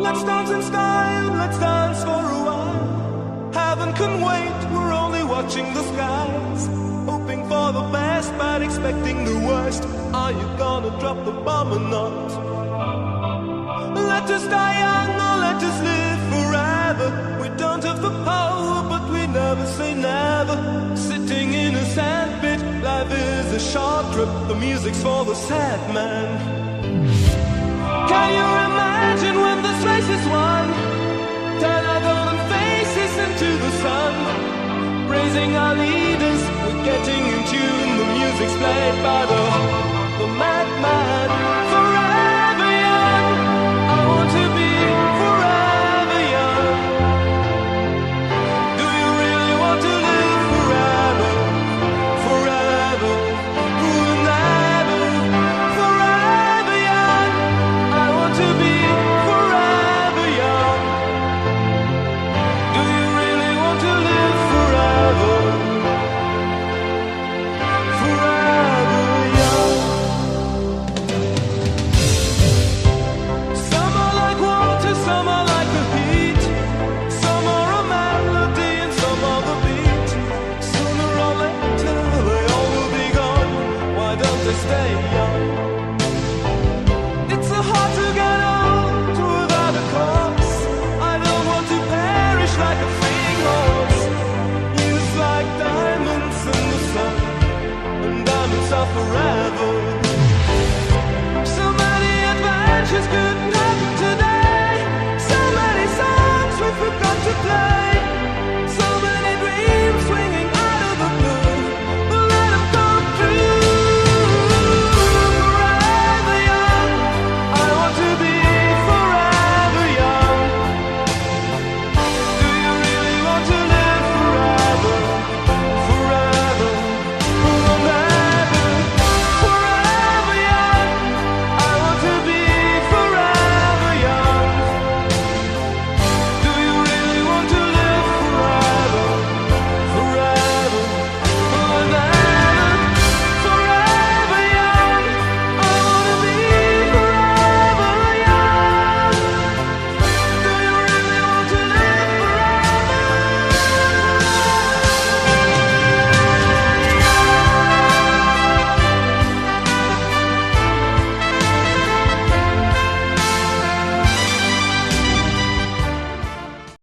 Let's dance in style, let's dance for a while. Heaven can wait, we're only watching the skies. Hoping for the best, but expecting the worst. Are you gonna drop the bomb or not? Let us die young or let us live forever. We don't have the power, but we never say never. Sitting in a sandpit, life is a short trip. The music's for the sad man. Can you imagine when this race is won? Turn our golden faces into the sun. Praising our leaders, we're getting in tune. The music's played by the madman.